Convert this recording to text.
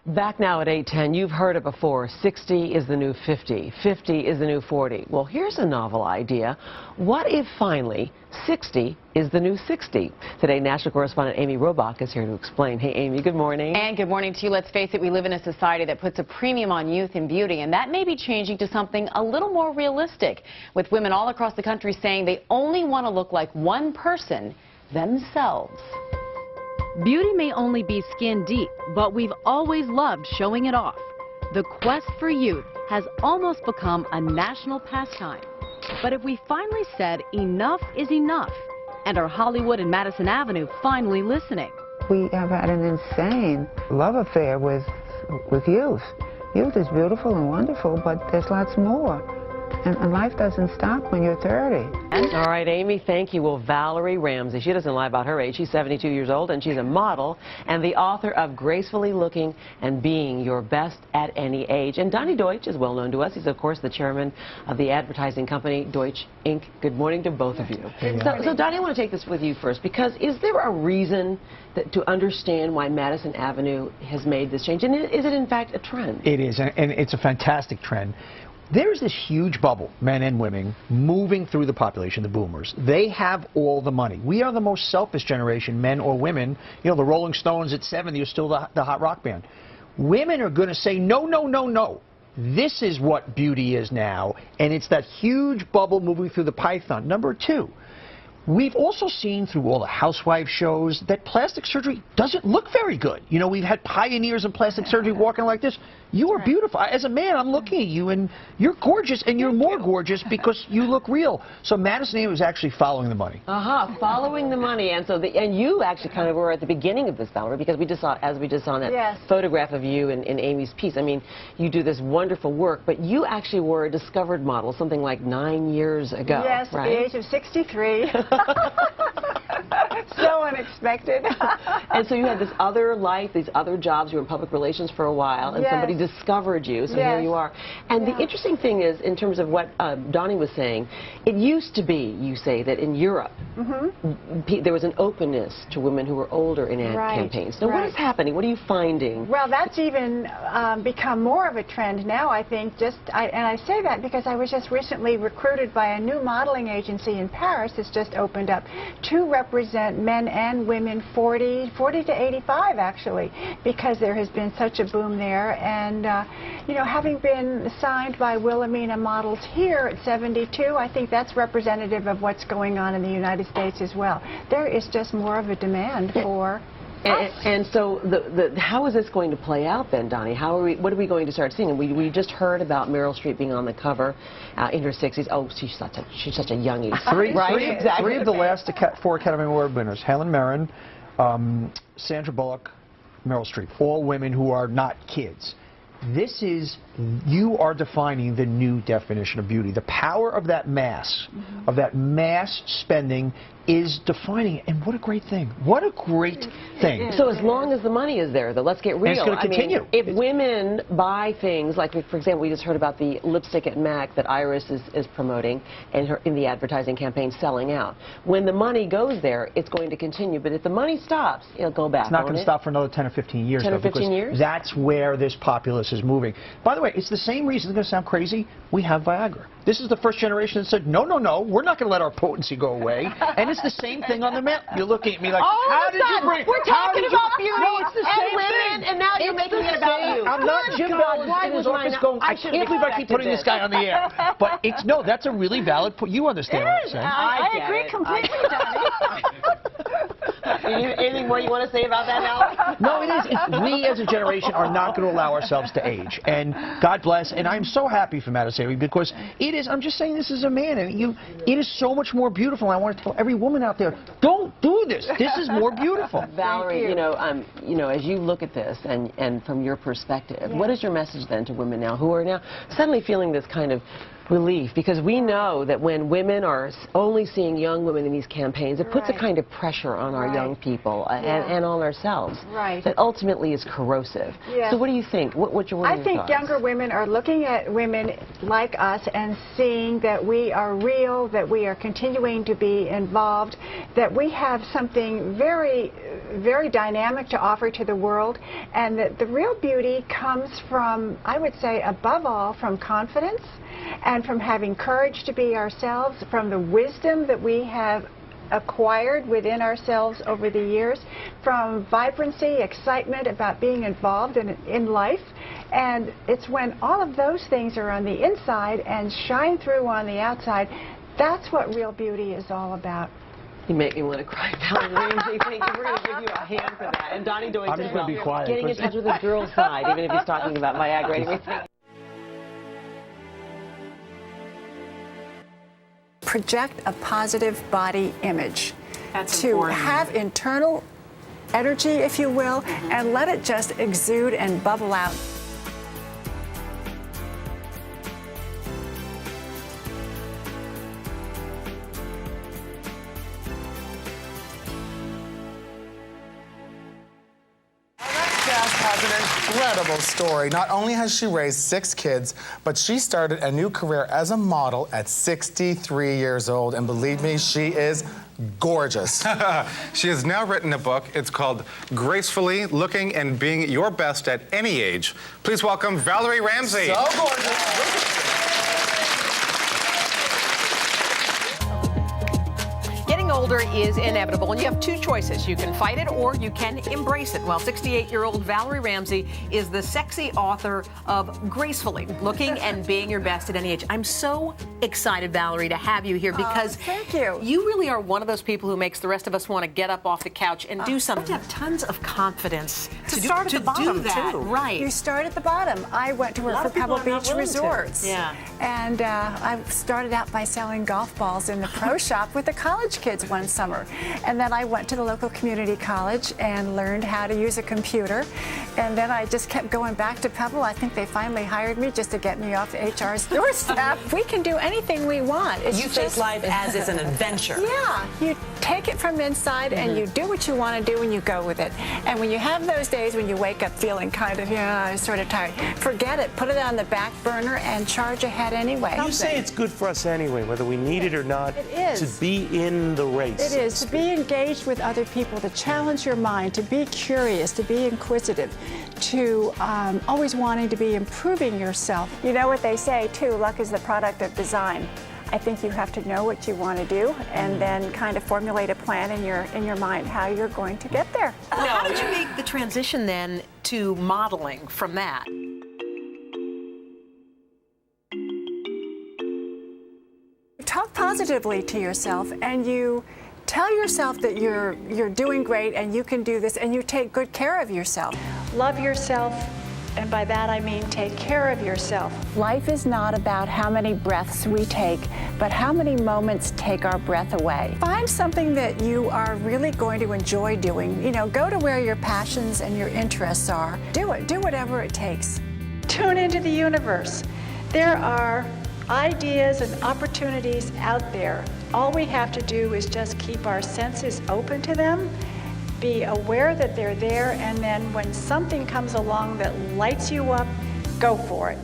Back now at 8:10, you've heard it before. 60 is the new 50. 50 is the new 40. Well, here's a novel idea. What if finally 60 is the new 60? Today, national correspondent Amy Robach is here to explain. Hey, Amy, good morning. And good morning to you. Let's face it, we live in a society that puts a premium on youth and beauty, and that may be changing to something a little more realistic, with women all across the country saying they only want to look like one person, themselves. Beauty may only be skin deep, but we've always loved showing it off. The quest for youth has almost become a national pastime. But if we finally said enough is enough, and are Hollywood and Madison Avenue finally listening? We have had an insane love affair with youth. Youth is beautiful and wonderful, but there's lots more. And life doesn't stop when you're 30. All right, Amy, thank you. Well, Valerie Ramsey, she doesn't lie about her age. She's 72 years old, and she's a model and the author of Gracefully Looking and Being Your Best at Any Age. And Donnie Deutsch is well known to us. He's, of course, the chairman of the advertising company Deutsch, Inc. Good morning to both of you. So, Donnie, I want to take this with you first, because is there a reason to understand why Madison Avenue has made this change? And is it, in fact, a trend? It is, and it's a fantastic trend. There's this huge bubble, men and women, moving through the population, the boomers. They have all the money. We are the most selfish generation, men or women. You know, the Rolling Stones at 70 are still the hot rock band. Women are going to say, no, no, no, no. This is what beauty is now, and it's that huge bubble moving through the python. Number two, we've also seen through all the housewife shows that plastic surgery doesn't look very good. You know, we've had pioneers in plastic surgery walking like this. You are beautiful. As a man, I'm looking at you, and you're gorgeous, and you're more gorgeous because you look real. So Madison Avenue is actually following the money. Following the money. And so, and you actually kind of were at the beginning of this, Valerie, because we just saw, as we just saw in that photograph of you in Amy's piece. I mean, you do this wonderful work, but you actually were a discovered model something like 9 years ago. Yes, right? at the age of 63. So unexpected. And so you had this other life, these other jobs. You were in public relations for a while, and somebody discovered you, so here you are. And the interesting thing is, in terms of what Donnie was saying, it used to be, you say, that in Europe, there was an openness to women who were older in ad campaigns. Now, what is happening? What are you finding? Well, that's even become more of a trend now, I think. And I say that because I was just recently recruited by a new modeling agency in Paris that's just opened up to represent men and women 40 to 85, actually, because there has been such a boom there. And, you know, having been signed by Wilhelmina Models here at 72, I think that's representative of what's going on in the United States as well. There is just more of a demand for And so, how is this going to play out then, Donnie? What are we going to start seeing? And we just heard about Meryl Streep being on the cover in her 60s. Oh, she's such a youngie. Three of the last 4 Academy Award winners: Helen Mirren, Sandra Bullock, Meryl Streep, all women who are not kids. This is, you are defining the new definition of beauty. The power of that mass, of that mass spending is defining it. And what a great thing. What a great thing. So as long as the money is there, though, let's get real. And it's going to continue. I mean, if women buy things, like, for example, we just heard about the lipstick at MAC that Iris is promoting and in the advertising campaign selling out. When the money goes there, it's going to continue. But if the money stops, it'll go back. It's not going to stop for another 10 or 15 years. 10 or 15 years? That's where this populace is moving. By the way, it's the same reason. It's going to sound crazy. We have Viagra. This is the first generation that said, no, no, no, we're not going to let our potency go away. And it's the same thing on the male. You're looking at me like, how did you bring? We're talking about beauty it's the same women, and now you're making it about you. I'm not Jim Bell in his office going, I can't believe I keep putting this guy on the air. But it's, no, that's a really valid point. You understand what I'm saying. I agree completely, Donnie. Anything more you want to say about that now? No, it is. We as a generation are not going to allow ourselves to age. And God bless. And I'm so happy for Madison Avenue because it is, I'm just saying this as a man, and it is so much more beautiful. I want to tell every woman out there, don't do this. This is more beautiful. Valerie, you know, as you look at this and from your perspective, what is your message then to women now who are now suddenly feeling this kind of relief, because we know that when women are only seeing young women in these campaigns, it puts a kind of pressure on our young people and on ourselves that ultimately is corrosive. So what do you think? What's your I think younger women are looking at women like us and seeing that we are real, that we are continuing to be involved, that we have something very, very dynamic to offer to the world, and that the real beauty comes from, I would say, above all, from confidence and from having courage to be ourselves, from the wisdom that we have acquired within ourselves over the years, from vibrancy, excitement about being involved in life. And it's when all of those things are on the inside and shine through on the outside, that's what real beauty is all about. You make me want to cry, Valerie Ramsey. Thank you. We're going to give you a hand for that. And Donnie Deutsch as well. Getting in touch with his girl's side, even if he's talking about Viagra and everything. Project a positive body image. That's to important. Have internal energy, if you will, and let it just exude and bubble out. Has an incredible story. Not only has she raised 6 kids, but she started a new career as a model at 63 years old. And believe me, she is gorgeous. She has now written a book. It's called Gracefully Looking and Being Your Best at Any Age. Please welcome Valerie Ramsey. So gorgeous. Getting older is inevitable, and you have 2 choices. You can fight it or you can embrace it. Well, 68-year-old Valerie Ramsey is the sexy author of Gracefully Looking and Being Your Best at Any Age. I'm so excited, Valerie, to have you here because thank you. You really are one of those people who makes the rest of us want to get up off the couch and do something. You have tons of confidence to start at the bottom, too. Right. You start at the bottom. I went to work for Pebble Beach Resorts. Yeah. And I started out by selling golf balls in the pro shop with the college kids one summer. And then I went to the local community college and learned how to use a computer. And then I just kept going back to Pebble. I think they finally hired me just to get me off HR's doorstep. We can do anything we want. You face life as it's an adventure. Yeah. You take it from inside and you do what you want to do and you go with it. And when you have those days when you wake up feeling kind of, sort of tired, forget it. Put it on the back burner and charge ahead anyway. You say it's good for us anyway, whether we need it or not. It is. To be in the race. It is. To be engaged with other people, to challenge your mind, to be curious, to be inquisitive, to always wanting to be improving yourself. You know what they say, too, luck is the product of design. I think you have to know what you want to do and then kind of formulate a plan in your mind how you're going to get there. How did you make the transition then to modeling from that? Talk positively to yourself and you tell yourself that you're doing great and you can do this and you take good care of yourself. Love yourself, and by that I mean take care of yourself. Life is not about how many breaths we take, but how many moments take our breath away. Find something that you are really going to enjoy doing. You know, go to where your passions and your interests are. Do it. Do whatever it takes. Tune into the universe. There are ideas and opportunities out there. All we have to do is just keep our senses open to them, be aware that they're there, and then when something comes along that lights you up, go for it.